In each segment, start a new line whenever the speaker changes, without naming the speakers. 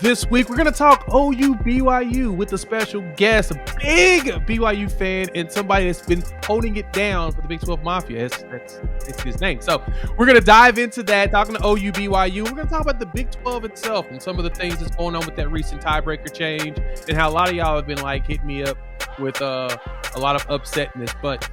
This week, we're going to talk OU BYU with a special guest, a big BYU fan, and somebody that's been holding it down for the Big 12 Mafia. That's his name. So we're going to dive into that, talking to OU BYU. We're going to talk about the Big 12 itself and some of the things that's going on with that recent tiebreaker change and how a lot of y'all have been like hitting me up with a lot of upsetness. But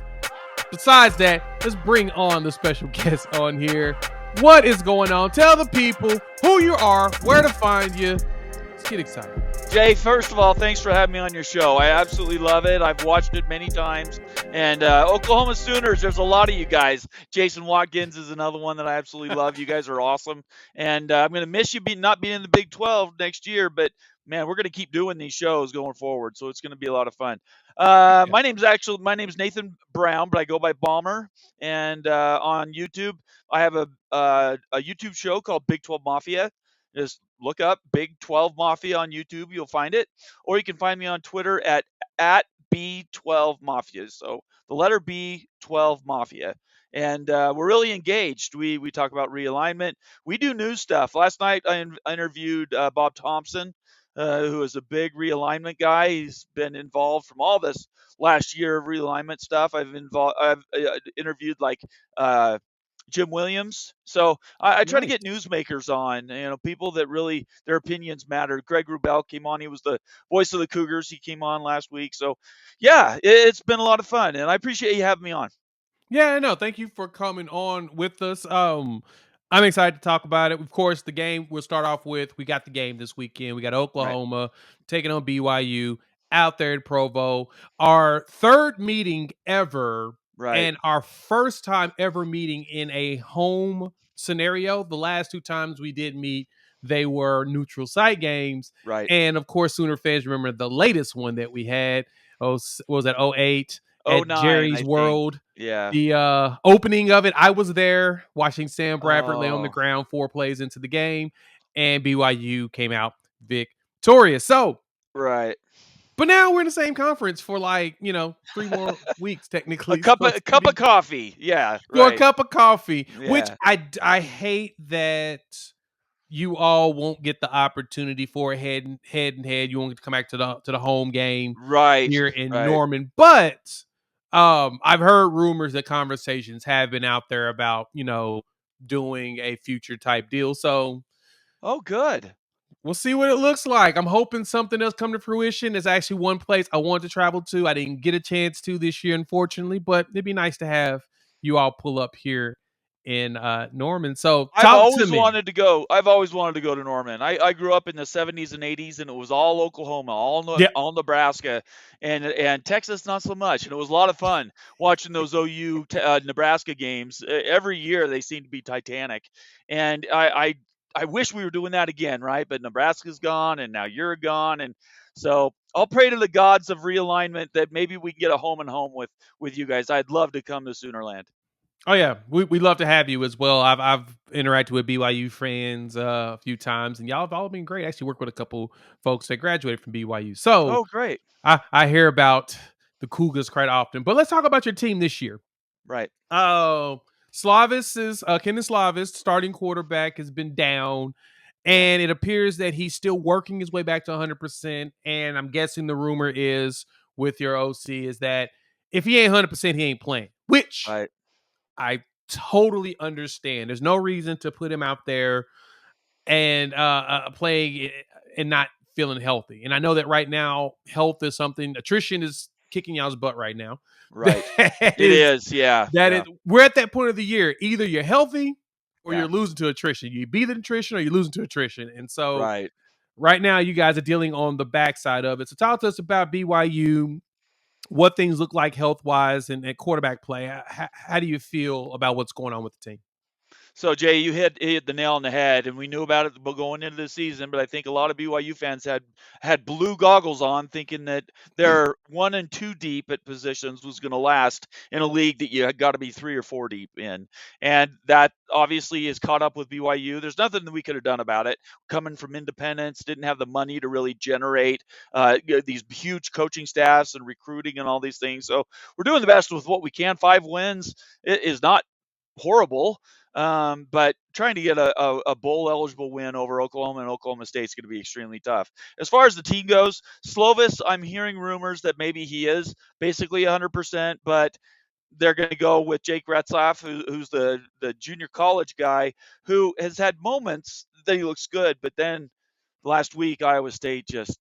besides that, let's bring on the special guest on here. What is going on? Tell the people who you are, where to find you. Let's get excited.
Jay, first of all, thanks for having me on your show. I absolutely love it. I've watched it many times. And Oklahoma Sooners, there's a lot of you guys. Jason Watkins is another one that I absolutely love. You guys are awesome. And I'm going to miss you not being in the Big 12 next year, but man, we're going to keep doing these shows going forward, so it's going to be a lot of fun. My name's Nathan Brown, but I go by Bomber. And on YouTube, I have a YouTube show called Big 12 Mafia. Just look up Big 12 Mafia on YouTube, you'll find it. Or you can find me on Twitter at B12 Mafia. So the letter B12 Mafia. And we're really engaged. We talk about realignment. We do news stuff. Last night I interviewed Bob Thompson, who is a big realignment guy. He's been involved from all this last year of realignment stuff. I've interviewed like Jim Williams. So I try to get newsmakers on, people that really their opinions matter. Greg Wrubell came on. He was the voice of the Cougars. He came on last week. So yeah, it's been a lot of fun, and I appreciate you having me on.
Yeah, no, thank you for coming on with us. I'm excited to talk about it. Of course, the game we'll start off with. We got the game this weekend. We got Oklahoma taking on BYU out there in Provo. Our third meeting ever, and our first time ever meeting in a home scenario. The last two times we did meet, they were neutral site games.
Right.
And of course, Sooner fans remember the latest one that we had. What was that? 08 at
09,
Jerry's
I
World.
think. Yeah.
The opening of it, I was there watching Sam Bradford lay on the ground 4 plays into the game, and BYU came out victorious. So, but now we're in the same conference for 3 more weeks technically.
A cup of coffee. Yeah.
For a cup of coffee, which I hate that you all won't get the opportunity for a head and head. You won't get to come back to the home game here in Norman, but I've heard rumors that conversations have been out there about, doing a future type deal. So,
good.
We'll see what it looks like. I'm hoping something else come to fruition. There's actually one place I wanted to travel to. I didn't get a chance to this year, unfortunately, but it'd be nice to have you all pull up here in Norman. So
I've always wanted to go to Norman. I grew up in the 70s and 80s, and it was all Oklahoma, all Nebraska, and Texas not so much. And it was a lot of fun watching those OU Nebraska games. Every year they seem to be titanic, and I wish we were doing that again, right? But Nebraska's gone, and now you're gone, and so I'll pray to the gods of realignment that maybe we can get a home and home with you guys. I'd love to come to Soonerland.
Oh yeah, we love to have you as well. I've interacted with BYU friends a few times, and y'all have all been great. I actually worked with a couple folks that graduated from BYU. So
great.
I hear about the Cougars quite often, but let's talk about your team this year.
Right.
Slavis is Kenneth Slavis, starting quarterback, has been down, and it appears that he's still working his way back to 100%. And I'm guessing the rumor is with your OC is that if he ain't 100%, he ain't playing, which I totally understand. There's no reason to put him out there and playing and not feeling healthy. And I know that right now, health is something. Attrition is kicking y'all's butt right now.
Right. It is. Yeah.
We're at that point of the year. Either you're healthy or you're losing to attrition. You beat attrition or you're losing to attrition. And so right now, you guys are dealing on the backside of it. So talk to us about BYU, what things look like health-wise and at quarterback play. How do you feel about what's going on with the team?
So, Jay, you hit the nail on the head, and we knew about it going into the season, but I think a lot of BYU fans had blue goggles on thinking that their 1 and 2 deep at positions was going to last in a league that you got to be 3 or 4 deep in. And that obviously is caught up with BYU. There's nothing that we could have done about it. Coming from independence, didn't have the money to really generate these huge coaching staffs and recruiting and all these things. So we're doing the best with what we can. 5 wins is not horrible. But trying to get a bowl eligible win over Oklahoma and Oklahoma State is going to be extremely tough. As far as the team goes, Slovis, I'm hearing rumors that maybe he is basically 100%, but they're going to go with Jake Retzlaff, who's the junior college guy who has had moments that he looks good, but then last week Iowa State just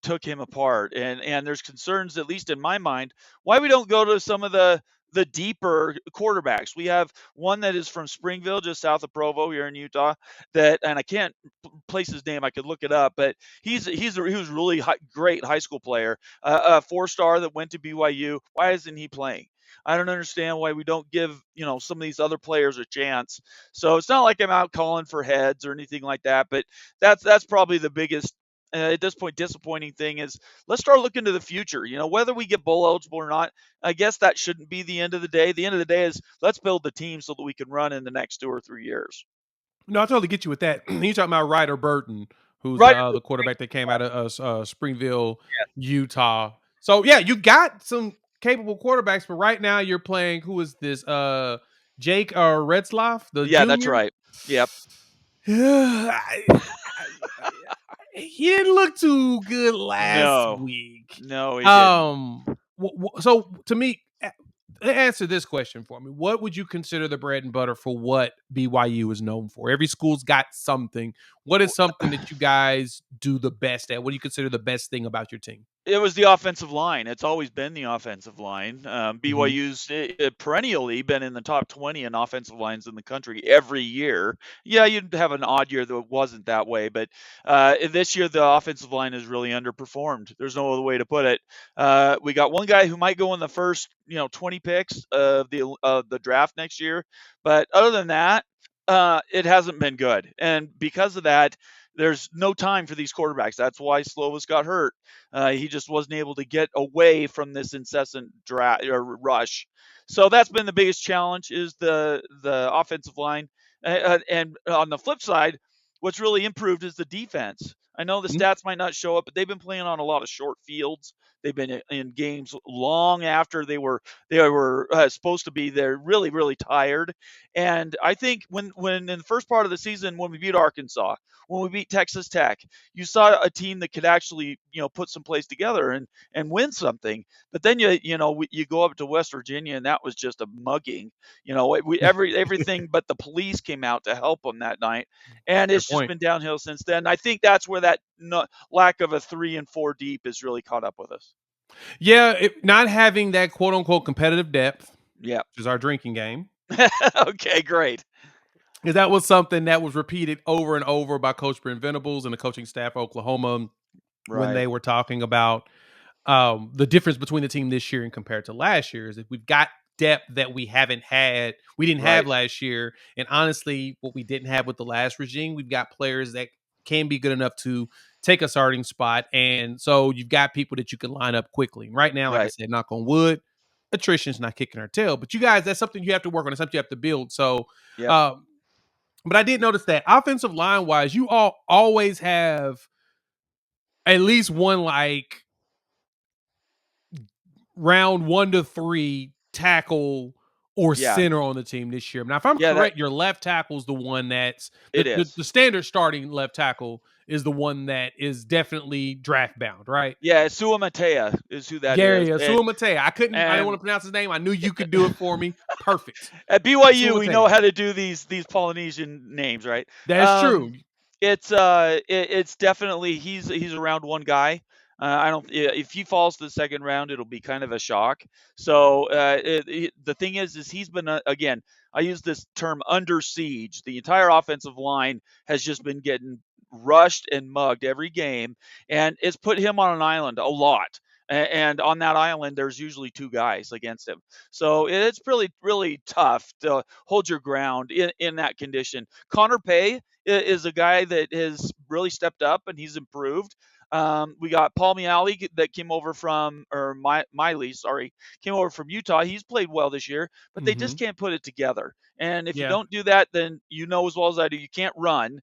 took him apart. And there's concerns, at least in my mind, why we don't go to some of the deeper quarterbacks. We have one that is from Springville, just south of Provo here in Utah. And I can't place his name. I could look it up, but he was a really great high school player, a 4-star that went to BYU. Why isn't he playing? I don't understand why we don't give some of these other players a chance. So it's not like I'm out calling for heads or anything like that, but that's probably the biggest at this point disappointing thing is let's start looking to the future. Whether we get bowl eligible or not, I guess that shouldn't be the end of the day. The end of the day is let's build the team so that we can run in the next 2 or 3 years.
No, I totally get you with that. You're talking about Ryder Burton, who's
Right.
the quarterback that came out of Springville,
Yes.
Utah. So yeah, you got some capable quarterbacks, but right now you're playing. Who is this? Jake Retzlaff, the
Yeah,
junior.
that's right. Yep.
He didn't look too good last week.
No, he didn't.
So to me, answer this question for me. What would you consider the bread and butter for what BYU is known for? Every school's got something. What is something that you guys do the best at? What do you consider the best thing about your team?
It was the offensive line. It's always been the offensive line. BYU's perennially been in the top 20 in offensive lines in the country every year. Yeah, you'd have an odd year that wasn't that way, but this year the offensive line has really underperformed. There's no other way to put it. We got one guy who might go in the first 20 picks of the draft next year, but other than that, it hasn't been good. And because of that, there's no time for these quarterbacks. That's why Slovis got hurt. He just wasn't able to get away from this incessant rush. So that's been the biggest challenge is the offensive line. And on the flip side, what's really improved is the defense. I know the stats might not show up, but they've been playing on a lot of short fields. They've been in games long after they were supposed to be. They're really, really tired. And I think when in the first part of the season, when we beat Arkansas, when we beat Texas Tech, you saw a team that could actually put some plays together and win something. But then you go up to West Virginia and that was just a mugging. Everything but the police came out to help them that night, and it's just been downhill since then. I think that's where that lack of a 3 and 4 deep is really caught up with us.
Yeah, not having that quote unquote competitive depth.
Yeah,
which is our drinking game.
Okay, great.
Because that was something that was repeated over and over by Coach Brent Venables and the coaching staff of Oklahoma when they were talking about the difference between the team this year and compared to last year is that we've got depth that we didn't have last year. And honestly, what we didn't have with the last regime, we've got players that can be good enough to take a starting spot. And so you've got people that you can line up quickly. And right now, like I said, knock on wood, attrition's not kicking our tail. But you guys, that's something you have to work on. It's something you have to build. So, but I did notice that offensive line wise, you all always have at least one like round 1 to 3 tackle or center on the team this year. Now, if I'm correct, your left tackle is the one that's the standard starting left tackle is the one that is definitely draft bound, right?
Yeah, Sua Matea is who that is.
Yeah, Sua Matea. I didn't want to pronounce his name. I knew you could do it for me. Perfect.
At BYU, we know how to do these Polynesian names, right?
That's true.
It's definitely he's a round 1 guy. If he falls to the second round, it'll be kind of a shock. So the thing is he's been again. I use this term under siege. The entire offensive line has just been getting rushed and mugged every game, and it's put him on an island a lot. And on that island, there's usually 2 guys against him. So it's really, really tough to hold your ground in that condition. Connor Pay is a guy that has really stepped up and he's improved. We got Paul Miali that came over from, came over from Utah. He's played well this year, but they just can't put it together. And if you don't do that, then as well as I do, you can't run.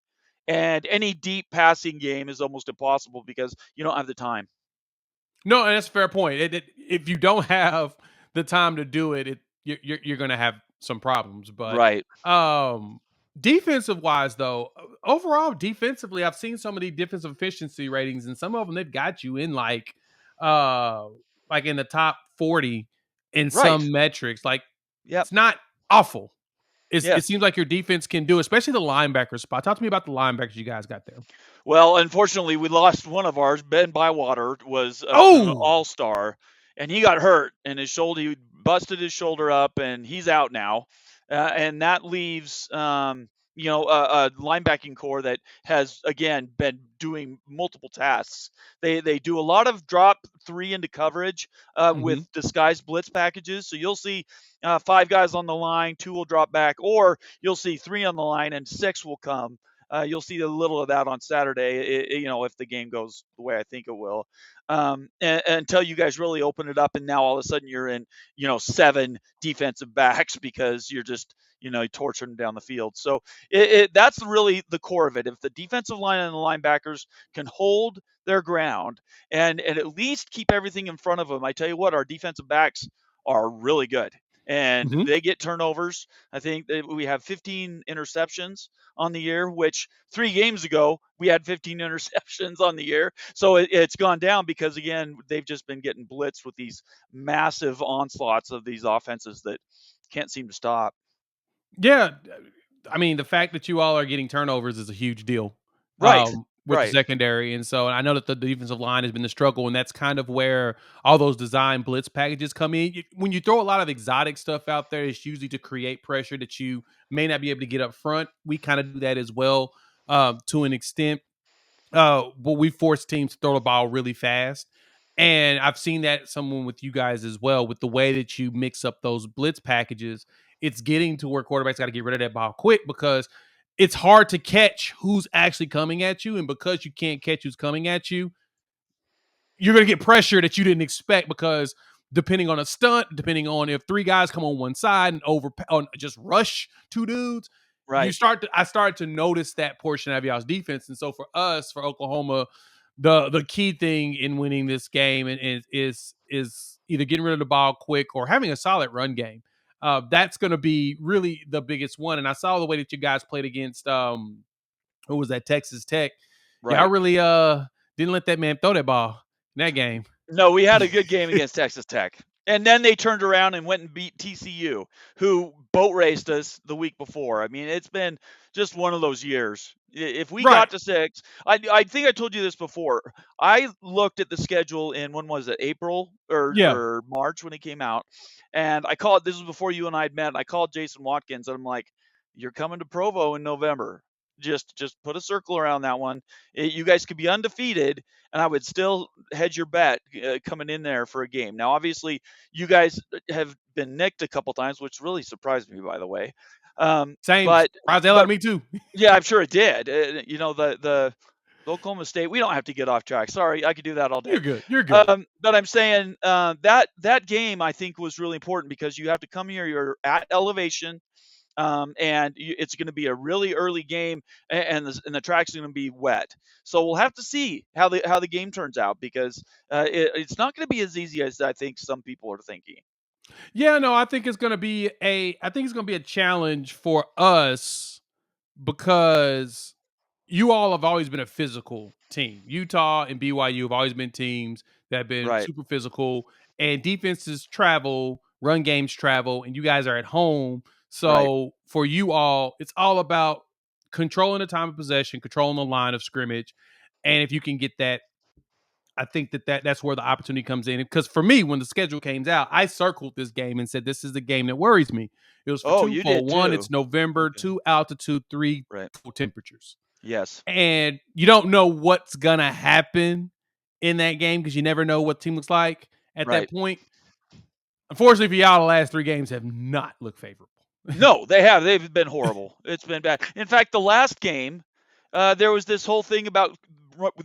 And any deep passing game is almost impossible because you don't have the time.
No, and that's a fair point. If you don't have the time to do it, you're going to have some problems. But
Right.
defensive wise, though, overall defensively, I've seen some of the defensive efficiency ratings, and some of them they've got you in uh in the top 40 in
Right.
some metrics. Like
Yep.
it's not awful. It
Yes.
seems like your defense can do, especially the linebacker spot. Talk to me about the linebackers you guys got there.
Well, unfortunately, we lost one of ours. Ben Bywater was an
Oh,
all-star, and he got hurt and his shoulder. He busted his shoulder up, and he's out now. And that leaves, a linebacking core that has again been doing multiple tasks. They do a lot of drop three into coverage with
hmm
disguised blitz packages. So you'll see five guys on the line, two will drop back, or you'll see three on the line and six will come. You'll see a little of that on Saturday, if the game goes the way I think it will. Until you guys really open it up, and now all of a sudden you're in, seven defensive backs because you're just, torturing them down the field. So that's really the core of it. If the defensive line and the linebackers can hold their ground and at least keep everything in front of them, I tell you what, our defensive backs are really good. And
hmm
they get turnovers. I think that we have 15 interceptions on the year, which 3 games ago we had 15 interceptions on the year. So it's gone down because, again, they've just been getting blitzed with these massive onslaughts of these offenses that can't seem to stop.
Yeah, I mean, the fact that you all are getting turnovers is a huge deal
Right.
with the
Right.
secondary, and so I know that the defensive line has been the struggle, and that's kind of where all those design blitz packages come in. When you throw a lot of exotic stuff out there, it's usually to create pressure that you may not be able to get up front. We kind of do that as well to an extent. But we force teams to throw the ball really fast. And I've seen that someone with you guys as well, with the way that you mix up those blitz packages. It's getting to where quarterbacks got to get rid of that ball quick because it's hard to catch who's actually coming at you. And because you can't catch who's coming at you, you're going to get pressure that you didn't expect because depending on a stunt, depending on if three guys come on one side and just rush two dudes,
Right.
I started to notice that portion of y'all's defense. And so for us, for Oklahoma, the key thing in winning this game is either getting rid of the ball quick or having a solid run game. That's going to be really the biggest one. And I saw the way that you guys played against who was that, Texas Tech. Y'all
Right.
really didn't let that man throw that ball in that game.
No, we had a good game against Texas Tech. And then they turned around and went and beat TCU, who boat raced us the week before. I mean, it's been just one of those years. If we
Right.
got to six, I think I told you this before. I looked at the schedule in, when was it, April
Yeah.
or March when it came out. And I called, this was before you and I had met. And I called Jason Watkins and I'm like, you're coming to Provo in November. Just put a circle around that one. You guys could be undefeated, and I would still hedge your bet coming in there for a game. Now, obviously, you guys have been nicked a couple times, which really surprised me, by the way.
Same.
But
Surprised the hell out
but
of me too.
yeah, I'm sure it did. The Oklahoma State. We don't have to get off track. Sorry, I could do that all day.
You're good. You're good.
But I'm saying that game I think was really important because you have to come here. You're at elevation. And it's going to be a really early game, and the track's going to be wet. So we'll have to see how the game turns out because it's not going to be as easy as I think some people are thinking.
Yeah, no, I think it's gonna be a challenge for us because you all have always been a physical team. Utah and BYU have always been teams that have been
Right,
super physical, and defenses travel, run games travel, and you guys are at home.
right.
So for you all, it's all about controlling the time of possession, controlling the line of scrimmage, and if you can get that, I think that's where the opportunity comes in. Because for me, when the schedule came out, I circled this game and said, "This is the game that worries me." It was for
Oh, you
twofold.
did
One,
too.
it's November.
Okay.
Two, altitude. Three,
Right.
cold temperatures.
Yes.
And you don't know what's gonna happen in that game because you never know what the team looks like at that
Right.
point. Unfortunately for y'all, the last three games have not looked favorable.
No, they have. They've been horrible. It's been bad. In fact, the last game, there was this whole thing about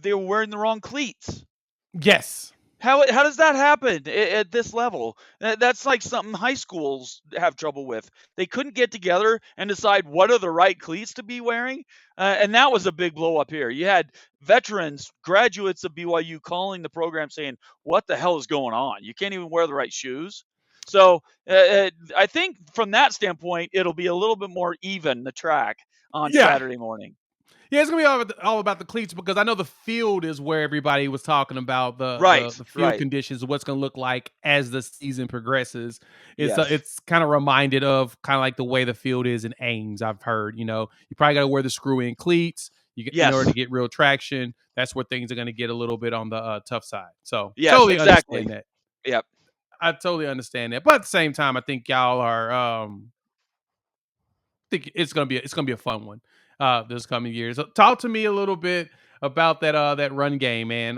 they were wearing the wrong cleats.
Yes.
How does that happen at this level? That's like something high schools have trouble with. They couldn't get together and decide what are the right cleats to be wearing, and that was a big blow up here. You had veterans, graduates of BYU calling the program saying, "What the hell is going on? You can't even wear the right shoes." So I think from that standpoint, it'll be a little bit more even the track on
Yeah.
Saturday morning.
Yeah, it's gonna be all about the cleats because I know the field is where everybody was talking about the
Right,
the field
right.
conditions, what's gonna look like as the season progresses.
Yes.
It's kind of reminded of kind of like the way the field is in Ames. I've heard, you know, you probably got to wear the screw in cleats. In order
Yes.
to get real traction. That's where things are going to get a little bit on the tough side. So
Yes,
totally
exactly.
understand that.
Yep.
I totally understand that. But at the same time, I think y'all are think it's gonna be a fun one this coming year. So talk to me a little bit about that run game, man.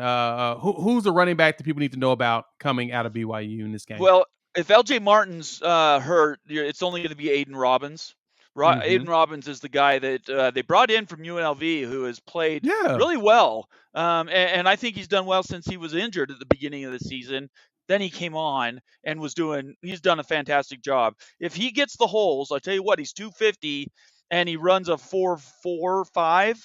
Who's the running back that people need to know about coming out of BYU in this game?
Well, if LJ Martin's hurt, it's only going to be Aiden Robbins.
Mm-hmm.
Aiden Robbins is the guy that they brought in from UNLV, who has played
Yeah,
really well, and I think he's done well since he was injured at the beginning of the season. Then he came on and he's done a fantastic job. If he gets the holes, I'll tell you what, he's 250 and he runs a 4.45.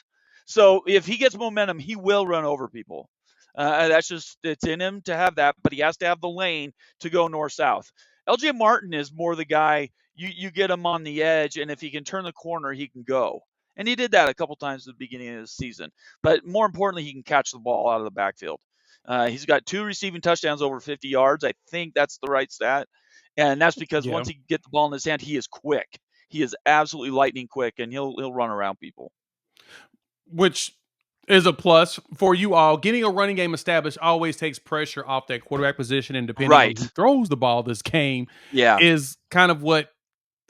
So if he gets momentum, he will run over people. That's just it's in him to have that, but he has to have the lane to go north south. LJ Martin is more the guy you get him on the edge, and if he can turn the corner, he can go. And he did that a couple times at the beginning of the season. But more importantly, he can catch the ball out of the backfield. He's got 2 receiving touchdowns over 50 yards. I think that's the right stat. And that's because
yeah.
once he can get the ball in his hand, he is quick. He is absolutely lightning quick, and he'll run around people.
Which is a plus for you all. Getting a running game established always takes pressure off that quarterback position, and depending on who
Right.
throws the ball this game
Yeah.
is kind of what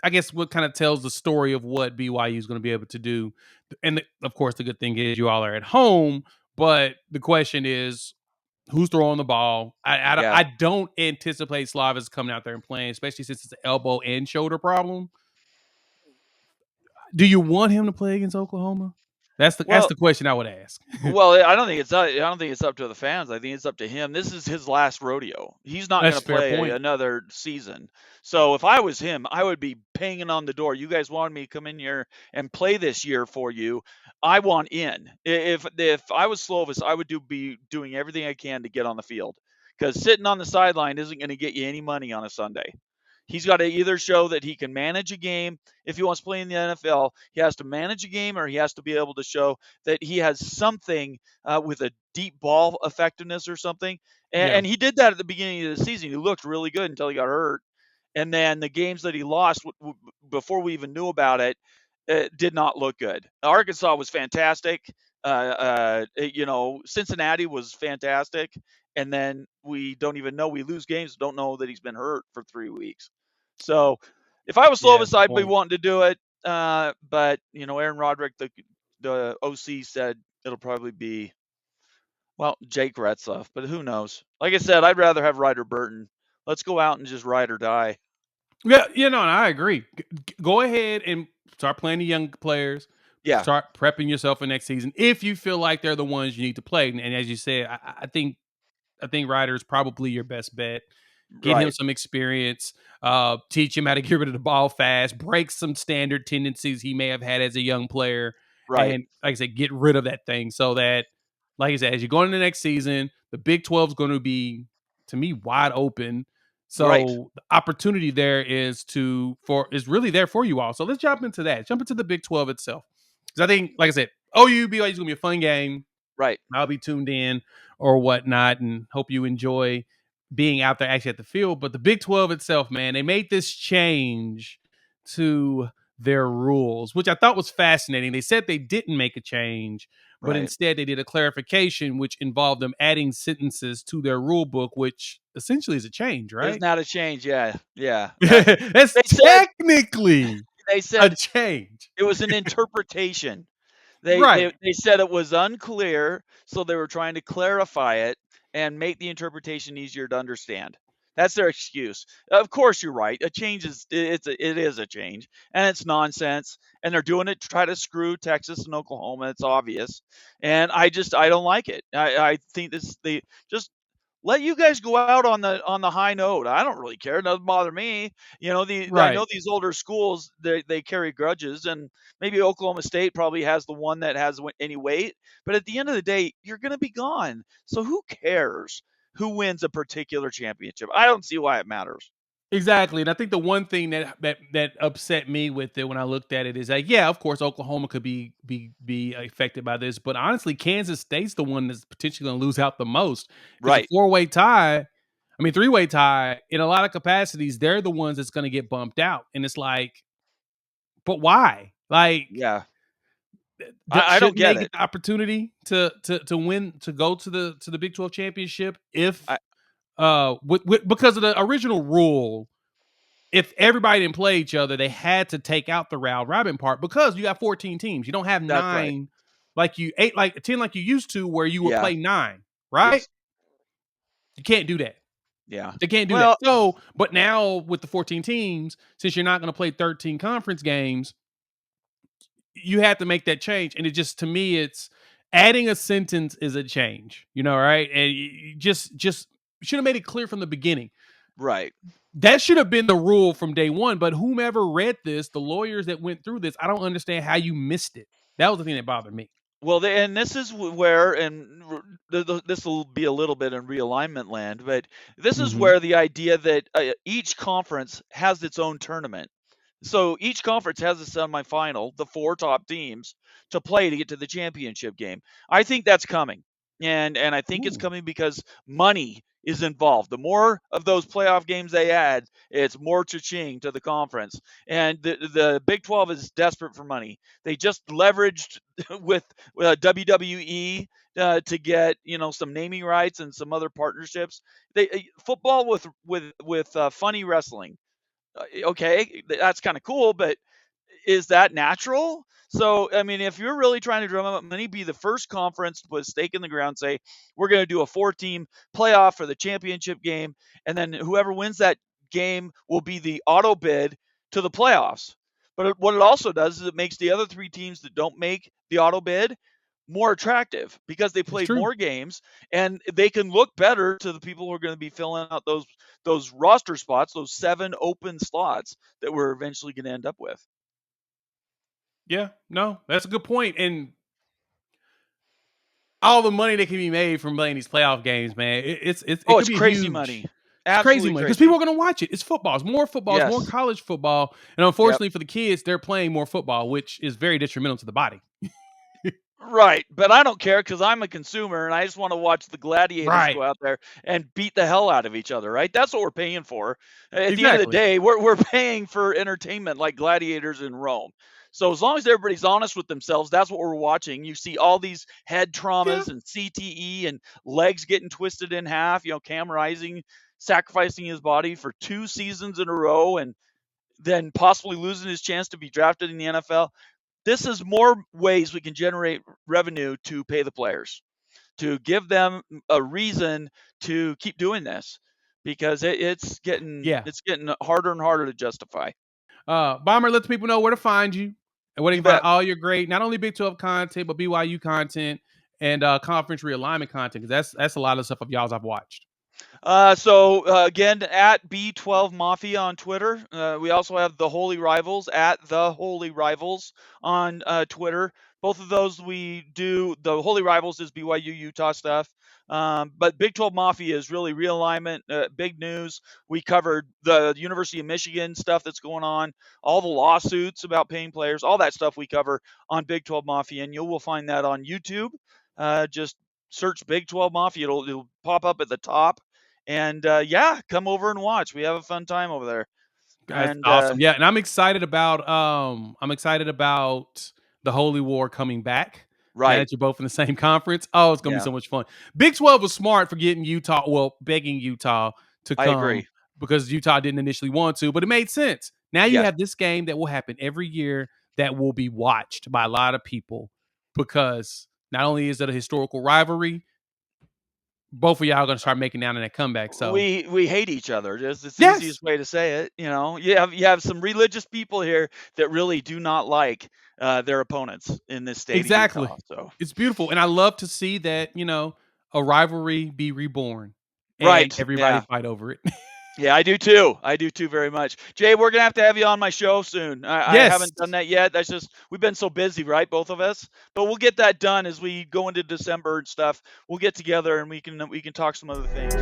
I guess what kind of tells the story of what BYU is going to be able to do. And of course, the good thing is you all are at home, but the question is who's throwing the ball.
Yeah.
I don't anticipate Slavis coming out there and playing, especially since it's an elbow and shoulder problem. Do you want him to play against Oklahoma? That's
Well,
the question I would ask.
Well, I don't think it's up to the fans. I think it's up to him. This is his last rodeo. He's not
That's
going
a
to
fair
play
point.
another season. So if I was him, I would be banging on the door. You guys wanted me to come in here and play this year for you. I want in. If I was Slovis, I would be doing everything I can to get on the field because sitting on the sideline isn't going to get you any money on a Sunday. He's got to either show that he can manage a game. If he wants to play in the NFL, he has to manage a game, or he has to be able to show that he has something with a deep ball effectiveness or something.
Yeah.
And he did that at the beginning of the season. He looked really good until he got hurt. And then the games that he lost before we even knew about it did not look good. Arkansas was fantastic. Cincinnati was fantastic. And then we don't even know we lose games, don't know that he's been hurt for 3 weeks. So if I was
Yeah,
Slovis,
that's a
I'd be
point.
wanting to do it. But Aaron Roderick, the OC, said it'll probably be Jake Retzlaff, but who knows? Like I said, I'd rather have Ryder Burton. Let's go out and just ride or die.
Yeah, and I agree. Go ahead and start playing the young players.
Yeah,
Start prepping yourself for next season if you feel like they're the ones you need to play. And as you said, I think Ryder is probably your best bet. Get him
right,
some experience, teach him how to get rid of the ball fast, break some standard tendencies he may have had as a young player,
right,
and like I said, get rid of that thing so that, like I said, as you go into the next season, the Big 12 is going to be, to me, wide open.
right,
So the opportunity there is really there for you all. So let's jump into that. Jump into the Big 12 itself. Because I think, like I said, OU BYU is going to be a fun game.
right.
I'll be tuned in or whatnot and hope you enjoy being out there actually at the field. But the Big 12 itself, man, they made this change to their rules, which I thought was fascinating. They said they didn't make a change, but
Right.
instead they did a clarification, which involved them adding sentences to their rule book, which essentially is a change,
Isn't
right?
that a change? Yeah, yeah.
That's
They said
technically
they
a
said
change.
it was an interpretation. They,
Right.
they they said it was unclear, so they were trying to clarify it and make the interpretation easier to understand. That's their excuse. Of course, you're right. A change it is a change, and it's nonsense. And they're doing it to try to screw Texas and Oklahoma. It's obvious, and I don't like it. I think they just let you guys go out on the high note. I don't really care. It doesn't bother me. I know
Right.
these older schools they carry grudges, and maybe Oklahoma State probably has the one that has any weight. But at the end of the day, you're going to be gone. So who cares who wins a particular championship? I don't see why it matters.
Exactly, and I think the one thing that upset me with it when I looked at it is like, yeah, of course, Oklahoma could be affected by this, but honestly, Kansas State's the one that's potentially going to lose out the most because a
Right.
four-way tie, I mean, three-way tie, in a lot of capacities, they're the ones that's going to get bumped out, and it's like, but why? Like,
Yeah. I don't
shouldn't
get
they get
it.
the opportunity to win to go to the Big 12 championship if
I
because of the original rule, if everybody didn't play each other, they had to take out the round robin part because you got 14 teams. You don't have
That's right.
9 like you 8 like 10 like you used to where you would
Yeah.
play 9, right?
Yes.
You can't do that.
Yeah.
They can't do that.
Well,
So, but now with the 14 teams, since you're not going to play 13 conference games, you have to make that change. And it just, to me, it's adding a sentence is a change, right? And you just should have made it clear from the beginning.
right.
That should have been the rule from day one. But whomever read this, the lawyers that went through this, I don't understand how you missed it. That was the thing that bothered me.
Well, and this is where, and this will be a little bit in realignment land, but this is
Mm-hmm.
where the idea that each conference has its own tournament. So each conference has a semifinal, the 4 top teams, to play to get to the championship game. I think that's coming. And I think it's
Ooh.
coming because money is involved. The more of those playoff games they add, it's more cha-ching to the conference. And the Big 12 is desperate for money. They just leveraged with WWE to get some naming rights and some other partnerships. Football with funny wrestling. Okay, that's kind of cool, but is that natural? So, I mean, if you're really trying to drum up money, be the first conference to put a stake in the ground, say, we're going to do a 4-team playoff for the championship game, and then whoever wins that game will be the auto bid to the playoffs. But what it also does is it makes the other 3 teams that don't make the auto bid more attractive because they
It's
played
true.
more games and they can look better to the people who are going to be filling out those roster spots, those 7 open slots that we're eventually going to end up with.
Yeah, no, that's a good point. And all the money that can be made from playing these playoff games, man, it
Oh,
could
it's
be
crazy
huge.
money.
It's crazy
Absolutely
money because people
crazy.
are going to watch it. It's football. It's more
Yes.
college football, and
Yep.
unfortunately for the kids, they're playing more football, which is very detrimental to the body.
Right. But I don't care because I'm a consumer and I just want to watch the gladiators
Right.
go out there and beat the hell out of each other, right? That's what we're paying for. At the end of the
Exactly.
day, we're paying for entertainment like gladiators in Rome. So as long as everybody's honest with themselves, that's what we're watching. You see all these head
Yeah.
traumas and CTE and legs getting twisted in half, Cam Rising sacrificing his body for 2 seasons in a row and then possibly losing his chance to be drafted in the NFL. This is more ways we can generate revenue to pay the players, to give them a reason to keep doing this because
Yeah.
it's getting harder and harder to justify.
Bomber, let the people know where to find you and where they
You
can find
bet.
all your great, not only Big 12 content, but BYU content and conference realignment content. Because that's a lot of stuff of y'all's I've watched.
Again, at B12Mafia on Twitter. We also have the Holy Rivals at the Holy Rivals on Twitter. Both of those we do. The Holy Rivals is BYU Utah stuff. But Big 12 Mafia is really realignment, big news. We covered the University of Michigan stuff that's going on, all the lawsuits about paying players, all that stuff we cover on Big 12 Mafia, and you will find that on YouTube. Just search Big 12 Mafia; it'll pop up at the top. And yeah, come over and watch. We have a fun time over there.
That's
And
awesome. Yeah, and I'm excited about the Holy War coming back. Now
right,
that you're both in the same conference. Oh, it's gonna be
yeah,
so much fun. Big 12 was smart for getting Utah, well, begging Utah to
I
come
agree.
because Utah didn't initially want to, but it made sense. Now you
Yes.
have this game that will happen every year that will be watched by a lot of people because not only is it a historical rivalry, both of y'all are gonna start making down in that comeback. So
We hate each other. Just it's the
yes,
easiest way to say it. You have some religious people here that really do not like their opponents in this state of
exactly.
Utah. So
It's beautiful, and I love to see that, a rivalry be reborn and
right,
everybody
yeah.
fight over it.
Yeah, I do too. I do too very much. Jay, we're gonna have to have you on my show soon. I
Yes,
haven't done that yet. That's just we've been so busy, right, both of us. But we'll get that done as we go into December and stuff. We'll get together and we can talk some other things.